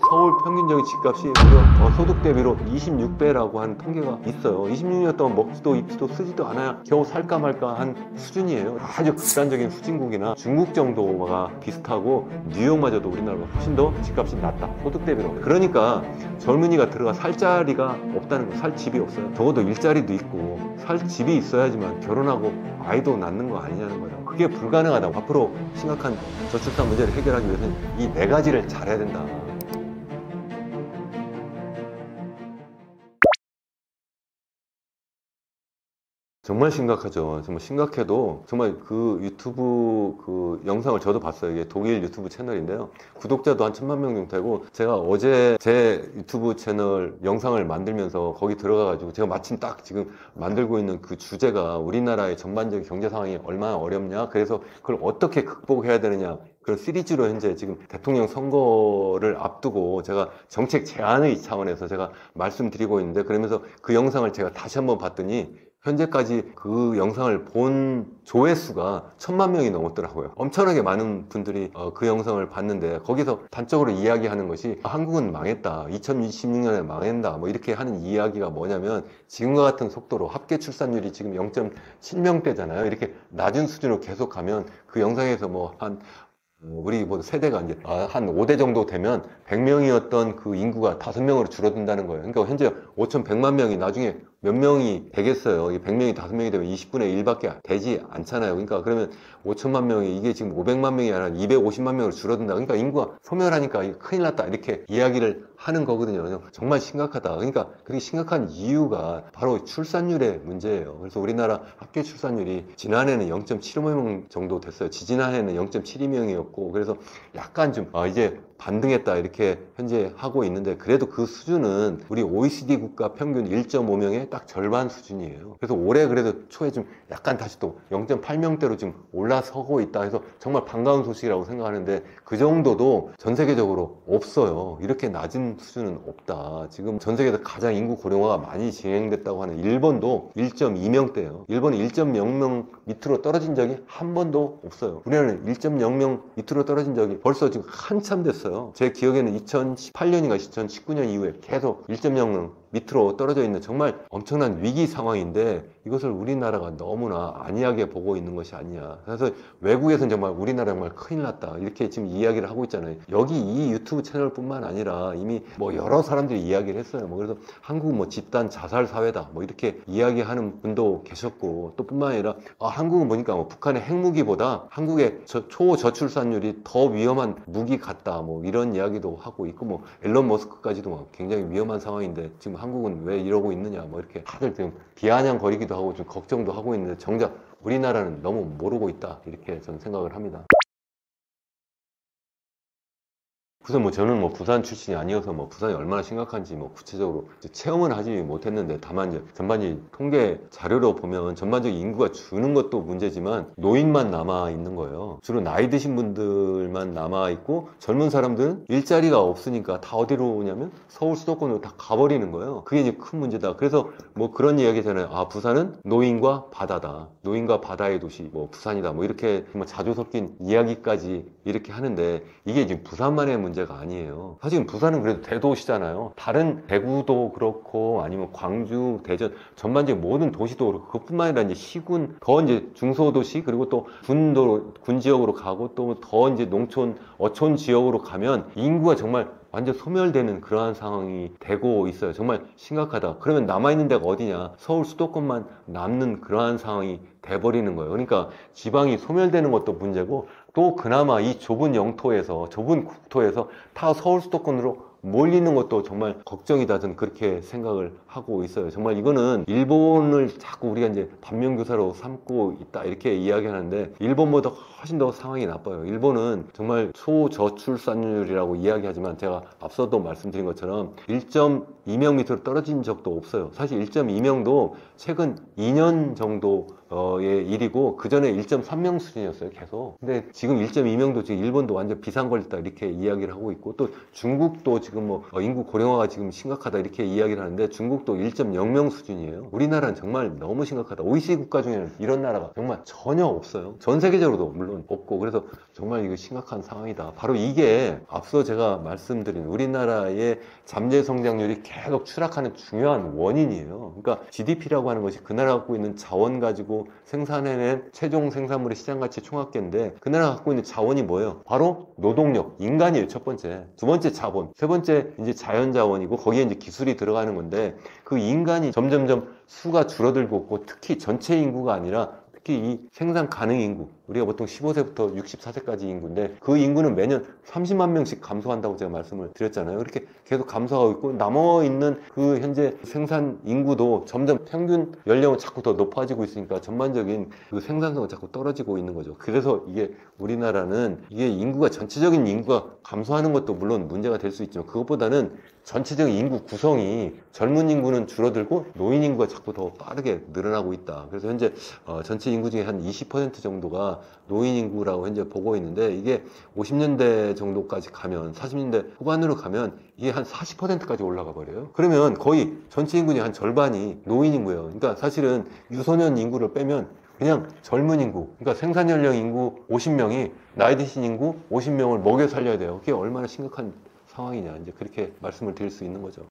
서울 평균적인 집값이 무려 소득 대비로 26배라고 하는 통계가 있어요. 26년 동안 먹지도 입지도 쓰지도 않아야 겨우 살까 말까 한 수준이에요. 아주 극단적인 후진국이나 중국 정도가 비슷하고 뉴욕마저도 우리나라보다 훨씬 더 집값이 낮다. 소득 대비로. 그러니까 젊은이가 들어가 살 자리가 없다는 거, 살 집이 없어요. 적어도 일자리도 있고 살 집이 있어야지만 결혼하고 아이도 낳는 거 아니냐는 거죠. 그게 불가능하다고. 앞으로 심각한 저출산 문제를 해결하기 위해서는 이 네 가지를 잘해야 된다. 정말 심각하죠. 정말 심각해도 정말 그 유튜브 그 영상을 저도 봤어요. 이게 독일 유튜브 채널인데요. 구독자도 한 1000만 명 정도 되고, 제가 어제 제 유튜브 채널 영상을 만들면서 거기 들어가가지고 제가 마침 딱 지금 만들고 있는 그 주제가 우리나라의 전반적인 경제 상황이 얼마나 어렵냐, 그래서 그걸 어떻게 극복해야 되느냐, 그런 시리즈로 현재 지금 대통령 선거를 앞두고 제가 정책 제안의 차원에서 제가 말씀드리고 있는데, 그러면서 그 영상을 제가 다시 한번 봤더니 현재까지 그 영상을 본 조회수가 1000만 명이 넘었더라고요. 엄청나게 많은 분들이 그 영상을 봤는데, 거기서 단적으로 이야기하는 것이 한국은 망했다, 2026년에 망한다, 뭐 이렇게 하는 이야기가 뭐냐면, 지금과 같은 속도로 합계 출산율이 지금 0.7명대잖아요. 이렇게 낮은 수준으로 계속 가면 그 영상에서 우리 세대가 이제 한 5대 정도 되면 100명이었던 그 인구가 5명으로 줄어든다는 거예요. 그러니까 현재 5,100만 명이 나중에 몇 명이 되겠어요. 100명이 5명이 되면 20분의 1밖에 되지 않잖아요. 그러니까 그러면 5천만 명이 이게 지금 500만 명이 아니라 250만 명으로 줄어든다. 그러니까 인구가 소멸하니까 큰일 났다, 이렇게 이야기를 하는 거거든요. 정말 심각하다. 그러니까 그렇게 심각한 이유가 바로 출산율의 문제예요. 그래서 우리나라 합계 출산율이 지난해는 0.75명 정도 됐어요. 지지난해는 0.72명이었고, 그래서 약간 좀 이제 반등했다, 이렇게 현재 하고 있는데, 그래도 그 수준은 우리 OECD 국가 평균 1.5명의 딱 절반 수준이에요. 그래서 올해 그래도 초에 좀 약간 다시 또 0.8명대로 지금 올라서고 있다 해서 정말 반가운 소식이라고 생각하는데, 그 정도도 전 세계적으로 없어요. 이렇게 낮은 수준은 없다. 지금 전 세계에서 가장 인구 고령화가 많이 진행됐다고 하는 일본도 1.2명대예요. 일본이 1.0명 밑으로 떨어진 적이 한 번도 없어요. 우리나라는 1.0명 밑으로 떨어진 적이 벌써 지금 한참 됐어요. 제 기억에는 2018년인가 2019년 이후에 계속 1.0명 밑으로 떨어져 있는 정말 엄청난 위기 상황인데, 이것을 우리나라가 너무나 안이하게 보고 있는 것이 아니냐. 그래서 외국에서는 정말 우리나라 정말 큰일 났다, 이렇게 지금 이야기를 하고 있잖아요. 여기 이 유튜브 채널뿐만 아니라 이미 여러 사람들이 이야기를 했어요. 그래서 한국은 집단 자살 사회다, 이렇게 이야기하는 분도 계셨고, 또 뿐만 아니라 한국은 보니까 북한의 핵무기보다 한국의 초저출산율이 더 위험한 무기 같다, 이런 이야기도 하고 있고, 앨런 머스크까지도 굉장히 위험한 상황인데 지금 한국은 왜 이러고 있느냐, 이렇게 다들 지금 비아냥거리기도 하고 좀 걱정도 하고 있는데, 정작 우리나라는 너무 모르고 있다, 이렇게 저는 생각을 합니다. 우선 저는 부산 출신이 아니어서 부산이 얼마나 심각한지 구체적으로 체험은 하지 못했는데, 다만 이제 전반적인 통계 자료로 보면 전반적인 인구가 주는 것도 문제지만 노인만 남아 있는 거예요. 주로 나이 드신 분들만 남아 있고, 젊은 사람들은 일자리가 없으니까 다 어디로 오냐면 서울 수도권으로 다 가버리는 거예요. 그게 이제 큰 문제다. 그래서 그런 이야기잖아요. 부산은 노인과 바다다, 노인과 바다의 도시 부산이다, 이렇게 자주 섞인 이야기까지 이렇게 하는데, 이게 지금 부산만의 문제가 아니에요. 사실 부산은 그래도 대도시잖아요. 다른 대구도 그렇고 아니면 광주, 대전, 전반적인 모든 도시도 그렇고, 그뿐만 아니라 이제 시군, 더 이제 중소도시, 그리고 또 군 지역으로 가고, 또 더 이제 농촌, 어촌 지역으로 가면 인구가 정말 완전 소멸되는 그러한 상황이 되고 있어요. 정말 심각하다. 그러면 남아있는 데가 어디냐? 서울 수도권만 남는 그러한 상황이 돼버리는 거예요. 그러니까 지방이 소멸되는 것도 문제고, 또 그나마 이 좁은 영토에서, 좁은 국토에서 다 서울 수도권으로 몰리는 것도 정말 걱정이다, 저는 그렇게 생각을 하고 있어요. 정말 이거는 일본을 자꾸 우리가 이제 반면교사로 삼고 있다, 이렇게 이야기하는데, 일본보다 훨씬 더 상황이 나빠요. 일본은 정말 초저출산율이라고 이야기하지만, 제가 앞서도 말씀드린 것처럼 1.2명 밑으로 떨어진 적도 없어요. 사실 1.2명도 최근 2년 정도 의 일이고 그 전에 1.3명 수준이었어요 계속. 근데 지금 1.2명도 지금 일본도 완전 비상 걸렸다 이렇게 이야기를 하고 있고, 또 중국도 지금 뭐 인구 고령화가 지금 심각하다 이렇게 이야기를 하는데 중국도 1.0명 수준이에요. 우리나라는 정말 너무 심각하다. OECD 국가 중에는 이런 나라가 정말 전혀 없어요. 전 세계적으로도 물론 없고. 그래서 정말 이거 심각한 상황이다. 바로 이게 앞서 제가 말씀드린 우리나라의 잠재 성장률이 계속 추락하는 중요한 원인이에요. 그러니까 GDP라고 하는 것이 그 나라가 갖고 있는 자원 가지고 생산해낸 최종 생산물의 시장가치 총합계인데, 그 나라가 갖고 있는 자원이 뭐예요? 바로 노동력, 인간이에요. 첫 번째. 두 번째 자본. 세 번째 이제 자연자원이고 거기에 이제 기술이 들어가는 건데, 그 인간이 점점점 수가 줄어들고 있고, 특히 전체 인구가 아니라 특히 이 생산 가능 인구, 우리가 보통 15세부터 64세까지 인구인데 그 인구는 매년 30만 명씩 감소한다고 제가 말씀을 드렸잖아요. 이렇게 계속 감소하고 있고, 남아있는 그 현재 생산 인구도 점점 평균 연령은 자꾸 더 높아지고 있으니까 전반적인 그 생산성은 자꾸 떨어지고 있는 거죠. 그래서 이게 우리나라는 이게 인구가, 전체적인 인구가 감소하는 것도 물론 문제가 될 수 있지만, 그것보다는 전체적인 인구 구성이 젊은 인구는 줄어들고 노인 인구가 자꾸 더 빠르게 늘어나고 있다. 그래서 현재 전체 인구 중에 한 20% 정도가 노인 인구라고 현재 보고 있는데, 이게 50년대 정도까지 가면, 40년대 후반으로 가면 이게 한 40%까지 올라가 버려요. 그러면 거의 전체 인구 중에 한 절반이 노인 인구예요. 그러니까 사실은 유소년 인구를 빼면 그냥 젊은 인구, 그러니까 생산 연령 인구 50명이 나이 드신 인구 50명을 먹여 살려야 돼요. 그게 얼마나 심각한 상황이냐, 이제 그렇게 말씀을 드릴 수 있는 거죠.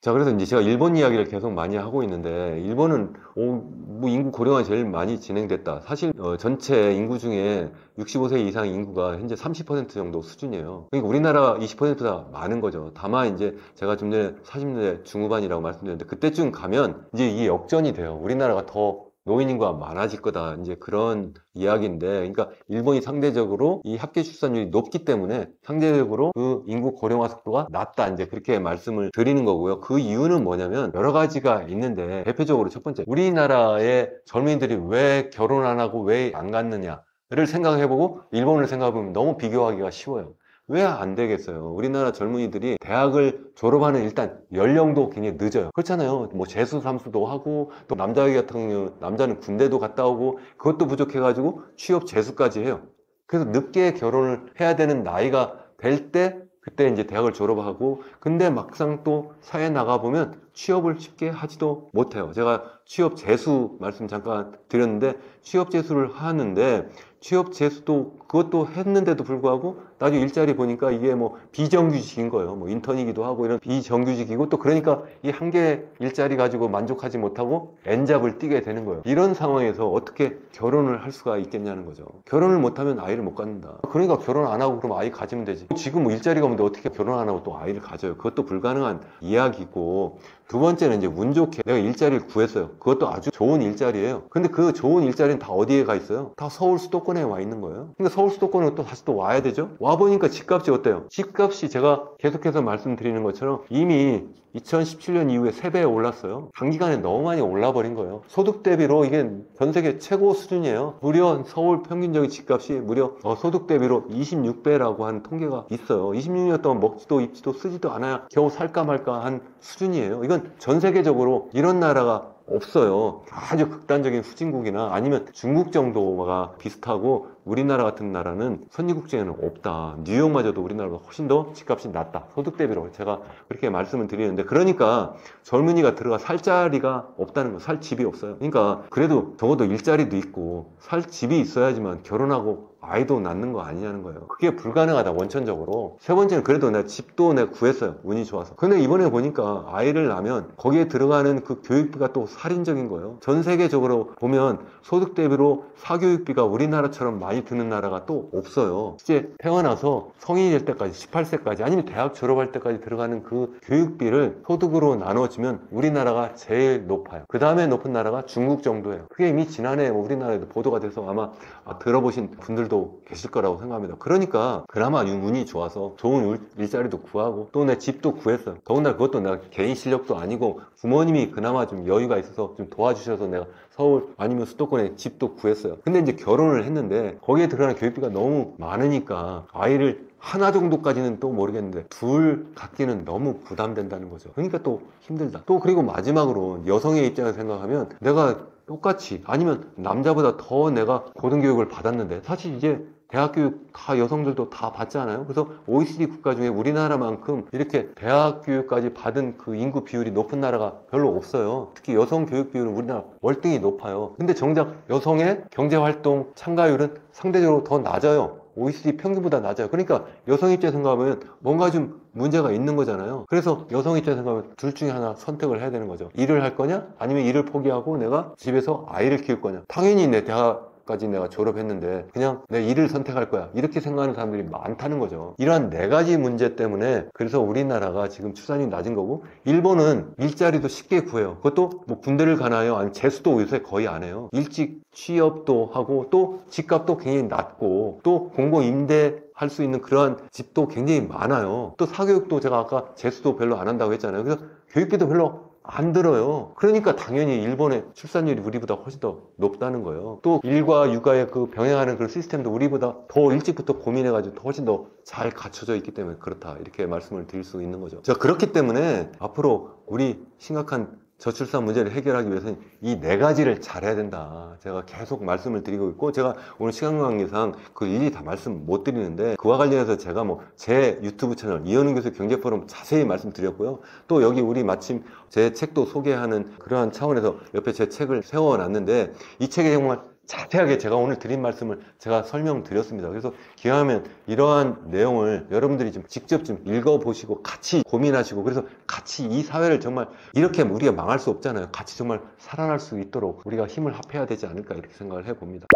자, 그래서 이제 제가 일본 이야기를 계속 많이 하고 있는데, 일본은 뭐 인구 고령화 제일 많이 진행됐다. 사실 전체 인구 중에 65세 이상 인구가 현재 30% 정도 수준이에요. 그러니까 우리나라 20%보다 많은 거죠. 다만 이제 제가 좀 전에 40년대 중후반이라고 말씀드렸는데, 그때쯤 가면 이제 이게 역전이 돼요. 우리나라가 더 노인 인구가 많아질 거다, 이제 그런 이야기인데, 그러니까 일본이 상대적으로 이 합계 출산율이 높기 때문에 상대적으로 그 인구 고령화 속도가 낮다, 이제 그렇게 말씀을 드리는 거고요. 그 이유는 뭐냐면 여러 가지가 있는데, 대표적으로 첫 번째, 우리나라의 젊은이들이 왜 결혼 안 하고 왜 안 갖느냐를 생각해보고 일본을 생각해보면 너무 비교하기가 쉬워요. 왜 안 되겠어요? 우리나라 젊은이들이 대학을 졸업하는 일단 연령도 굉장히 늦어요. 그렇잖아요. 뭐 재수 삼수도 하고, 또 남자 같은 경우 남자는 군대도 갔다 오고, 그것도 부족해가지고 취업 재수까지 해요. 그래서 늦게 결혼을 해야 되는 나이가 될 때 그때 이제 대학을 졸업하고, 근데 막상 또 사회에 나가보면 취업을 쉽게 하지도 못해요. 제가 취업 재수 말씀 잠깐 드렸는데, 취업 재수를 하는데 취업 재수도 그것도 했는데도 불구하고 나중에 일자리 보니까 이게 뭐 비정규직인 거예요. 뭐 인턴이기도 하고 이런 비정규직이고, 또 그러니까 이 한 개 일자리 가지고 만족하지 못하고 N잡을 뛰게 되는 거예요. 이런 상황에서 어떻게 결혼을 할 수가 있겠냐는 거죠. 결혼을 못하면 아이를 못 갖는다. 그러니까 결혼 안 하고 그럼 아이 가지면 되지. 지금 뭐 일자리가 없는데 어떻게 결혼 안 하고 또 아이를 가져요? 그것도 불가능한 이야기고, 두 번째는 이제 운 좋게 내가 일자리를 구했어요. 그것도 아주 좋은 일자리예요. 근데 그 좋은 일자리는 다 어디에 가 있어요? 다 서울 수도권에 와 있는 거예요. 근데 서울 수도권에 또 다시 또 와야 되죠? 와 보니까 집값이 어때요? 집값이 제가 계속해서 말씀드리는 것처럼 이미 2017년 이후에 3배에 올랐어요. 단기간에 너무 많이 올라버린 거예요. 소득 대비로 이게 전 세계 최고 수준이에요. 무려 서울 평균적인 집값이 무려 소득 대비로 26배라고 하는 통계가 있어요. 26년 동안 먹지도 입지도 쓰지도 않아야 겨우 살까 말까 한 수준이에요. 이건 전 세계적으로 이런 나라가 없어요. 아주 극단적인 후진국이나 아니면 중국 정도가 비슷하고, 우리나라 같은 나라는 선진국중에는 없다. 뉴욕마저도 우리나라보다 훨씬 더 집값이 낮다. 소득 대비로. 제가 그렇게 말씀을 드리는데, 그러니까 젊은이가 들어가 살 자리가 없다는 거, 살 집이 없어요. 그러니까 그래도 적어도 일자리도 있고 살 집이 있어야지만 결혼하고 아이도 낳는 거 아니냐는 거예요. 그게 불가능하다, 원천적으로. 세 번째는 그래도 내가 집도 내가 구했어요. 운이 좋아서. 근데 이번에 보니까 아이를 낳으면 거기에 들어가는 그 교육비가 또 살인적인 거예요. 전 세계적으로 보면 소득 대비로 사교육비가 우리나라처럼 많이 드는 나라가 또 없어요. 이제 태어나서 성인이 될 때까지, 18세까지 아니면 대학 졸업할 때까지 들어가는 그 교육비를 소득으로 나눠주면 우리나라가 제일 높아요. 그 다음에 높은 나라가 중국 정도예요. 그게 이미 지난해 우리나라에도 보도가 돼서 아마 들어보신 분들도 계실 거라고 생각합니다. 그러니까 그나마 운이 좋아서 좋은 일자리도 구하고 또 내 집도 구했어요. 더군다나 그것도 내가 개인 실력도 아니고 부모님이 그나마 좀 여유가 있어서 좀 도와주셔서 내가 서울 아니면 수도권에 집도 구했어요. 근데 이제 결혼을 했는데 거기에 들어가는 교육비가 너무 많으니까 아이를 하나 정도까지는 또 모르겠는데 둘 갖기는 너무 부담된다는 거죠. 그러니까 또 힘들다. 또 그리고 마지막으로 여성의 입장에서 생각하면 내가 똑같이 아니면 남자보다 더 내가 고등교육을 받았는데 사실 이제 대학 교육 다 여성들도 다 받잖아요. 그래서 OECD 국가 중에 우리나라만큼 이렇게 대학 교육까지 받은 그 인구 비율이 높은 나라가 별로 없어요. 특히 여성 교육 비율은 우리나라 월등히 높아요. 근데 정작 여성의 경제활동 참가율은 상대적으로 더 낮아요. OECD 평균보다 낮아요. 그러니까 여성 입장에서 생각하면 뭔가 좀 문제가 있는 거잖아요. 그래서 여성 입장에서 생각하면 둘 중에 하나 선택을 해야 되는 거죠. 일을 할 거냐? 아니면 일을 포기하고 내가 집에서 아이를 키울 거냐? 당연히 내 대학까지 내가 졸업했는데 그냥 내 일을 선택할 거야. 이렇게 생각하는 사람들이 많다는 거죠. 이러한 네 가지 문제 때문에 그래서 우리나라가 지금 출산율이 낮은 거고 일본은 일자리도 쉽게 구해요. 그것도 뭐 군대를 가나요? 아니 재수도 요새 거의 안 해요. 일찍 취업도 하고 또 집값도 굉장히 낮고 또 공공 임대 할 수 있는 그러한 집도 굉장히 많아요. 또 사교육도 제가 아까 재수도 별로 안 한다고 했잖아요. 그래서 교육비도 별로 안 들어요. 그러니까 당연히 일본의 출산율이 우리보다 훨씬 더 높다는 거예요. 또 일과 육아의 그 병행하는 그런 시스템도 우리보다 더 일찍부터 고민해가지고 훨씬 더 잘 갖춰져 있기 때문에 그렇다. 이렇게 말씀을 드릴 수 있는 거죠. 자, 그렇기 때문에 앞으로 우리 심각한 저출산 문제를 해결하기 위해서는 이 네 가지를 잘해야 된다. 제가 계속 말씀을 드리고 있고 제가 오늘 시간 관계상 그 일일이 다 말씀 못 드리는데 그와 관련해서 제가 뭐 제 유튜브 채널 이현우 교수 경제포럼 자세히 말씀드렸고요. 또 여기 우리 마침 제 책도 소개하는 그러한 차원에서 옆에 제 책을 세워놨는데 이 책에 정말 자세하게 제가 오늘 드린 말씀을 제가 설명드렸습니다. 그래서 기왕하면 이러한 내용을 여러분들이 좀 직접 좀 읽어보시고 같이 고민하시고 그래서 같이 이 사회를 정말 이렇게 우리가 망할 수 없잖아요. 같이 정말 살아날 수 있도록 우리가 힘을 합해야 되지 않을까 이렇게 생각을 해봅니다.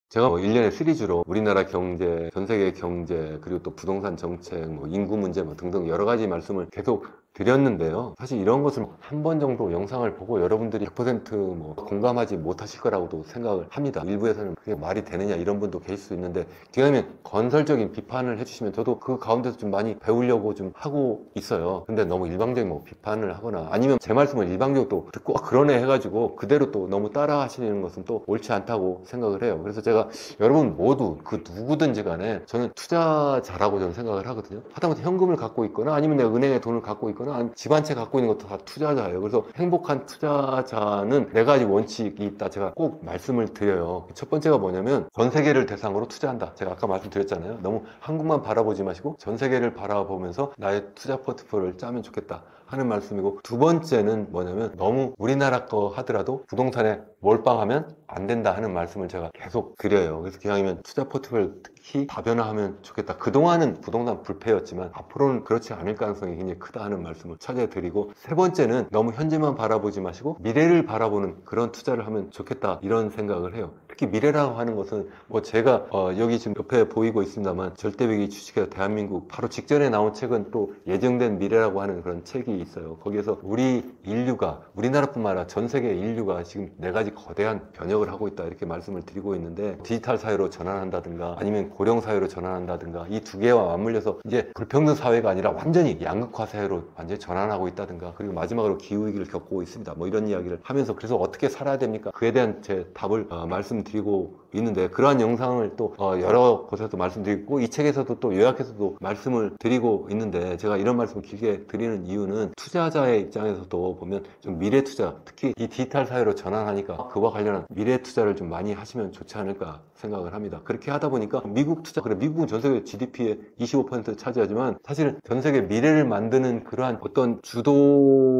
제가 뭐 1년에 시리즈로 우리나라 경제, 전 세계 경제, 그리고 또 부동산 정책, 뭐 인구 문제 뭐 등등 여러 가지 말씀을 계속 드렸는데요. 사실 이런 것을 한 번 정도 영상을 보고 여러분들이 100%뭐 공감하지 못하실 거라고도 생각을 합니다. 일부에서는 그게 말이 되느냐 이런 분도 계실 수 있는데 기왕이면 건설적인 비판을 해주시면 저도 그 가운데서 좀 많이 배우려고 좀 하고 있어요. 근데 너무 일방적인 뭐 비판을 하거나 아니면 제 말씀을 일방적으로 또 듣고 그러네 해가지고 그대로 또 너무 따라 하시는 것은 또 옳지 않다고 생각을 해요. 그래서 제가 여러분 모두 그 누구든지 간에 저는 투자자라고 저는 생각을 하거든요. 하다못해 현금을 갖고 있거나 아니면 내가 은행에 돈을 갖고 있거나 집 한 채 갖고 있는 것도 다 투자자예요. 그래서 행복한 투자자는 네 가지 원칙이 있다. 제가 꼭 말씀을 드려요. 첫 번째가 뭐냐면 전 세계를 대상으로 투자한다. 제가 아까 말씀드렸잖아요. 너무 한국만 바라보지 마시고 전 세계를 바라보면서 나의 투자 포트폴리오를 짜면 좋겠다 하는 말씀이고 두 번째는 뭐냐면 너무 우리나라 거 하더라도 부동산에 몰빵하면 안 된다 하는 말씀을 제가 계속 드려요. 그래서 기왕이면 투자 포트폴리오 특히 다변화하면 좋겠다. 그동안은 부동산 불패였지만 앞으로는 그렇지 않을 가능성이 굉장히 크다 하는 말씀을 찾아드리고 세 번째는 너무 현재만 바라보지 마시고 미래를 바라보는 그런 투자를 하면 좋겠다 이런 생각을 해요. 특히 미래라고 하는 것은 뭐 제가 여기 지금 옆에 보이고 있습니다만 절대위기 주식회사 대한민국 바로 직전에 나온 책은 또 예정된 미래라고 하는 그런 책이 있어요. 거기에서 우리 인류가 우리나라뿐만 아니라 전 세계 인류가 지금 네 가지 거대한 변혁을 하고 있다 이렇게 말씀을 드리고 있는데 디지털 사회로 전환한다든가 아니면 고령 사회로 전환한다든가 이 두 개와 맞물려서 이제 불평등 사회가 아니라 완전히 양극화 사회로 완전히 전환하고 있다든가 그리고 마지막으로 기후위기를 겪고 있습니다. 뭐 이런 이야기를 하면서 그래서 어떻게 살아야 됩니까? 그에 대한 제 답을 말씀드리고 있는데 그러한 영상을 또 여러 곳에서 말씀드리고 이 책에서도 또 요약해서도 말씀을 드리고 있는데 제가 이런 말씀을 길게 드리는 이유는 투자자의 입장에서도 보면 좀 미래 투자 특히 이 디지털 사회로 전환하니까 그와 관련한 미래 투자를 좀 많이 하시면 좋지 않을까 생각을 합니다. 그렇게 하다 보니까 미국 투자 그래 미국은 전 세계 GDP의 25% 차지하지만 사실은 전 세계 미래를 만드는 그러한 어떤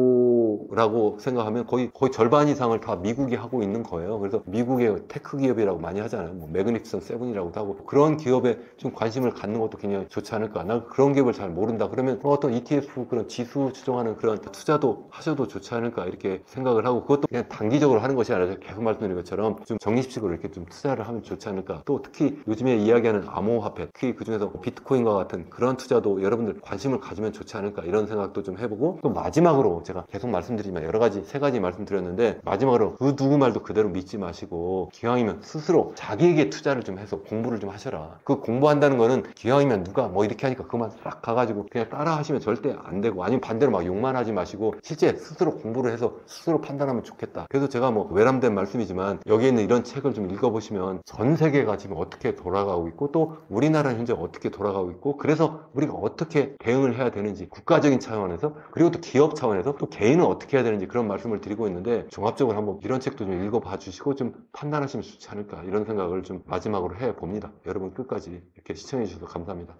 주도라고 생각하면 거의 절반 이상을 다 미국이 하고 있는 거예요. 그래서 미국의 테크 기업이라고 많이 하잖아요. 뭐 매그니피선 세븐이라고도 하고 그런 기업에 좀 관심을 갖는 것도 굉장히 좋지 않을까. 난 그런 기업을 잘 모른다. 그러면 어떤 ETF 그런 지수 추종하는 그런 투자도 하셔도 좋지 않을까 이렇게 생각을 하고 그것도 그냥 단기적으로 하는 것이 아니라 계속 말씀드린 것처럼 좀 적립식으로 이렇게 좀 투자를 하면 좋지 않을까. 또 특히 요즘에 이야기하는 암호화폐 특히 그중에서 비트코인과 같은 그런 투자도 여러분들 관심을 가지면 좋지 않을까 이런 생각도 좀 해보고 또 마지막으로 제가 계속 말씀드리지만 여러 가지, 세 가지 말씀드렸는데, 마지막으로 그 누구 말도 그대로 믿지 마시고 기왕이면 스스로 자기에게 투자를 좀 해서 공부를 좀 하셔라. 그 공부한다는 거는 기왕이면 누가 뭐 이렇게 하니까 그만 싹 가가지고 그냥 따라 하시면 절대 안 되고, 아니면 반대로 막 욕만 하지 마시고 실제 스스로 공부를 해서 스스로 판단하면 좋겠다. 그래서 제가 뭐 외람된 말씀이지만 여기에 있는 이런 책을 좀 읽어보시면 전 세계가 지금 어떻게 돌아가고 있고, 또 우리나라 현재 어떻게 돌아가고 있고, 그래서 우리가 어떻게 대응을 해야 되는지, 국가적인 차원에서, 그리고 또 기업 차원에서, 또 개인은 어떻게 해야 되는지, 그런 말씀을 드리고 있는데, 종합적으로 한번 이런 책도 좀 읽어봐 주시고 좀 판단하시면 좋지 않을까, 이런 생각을 좀 마지막으로 해 봅니다. 여러분 끝까지 이렇게 시청해 주셔서 감사합니다.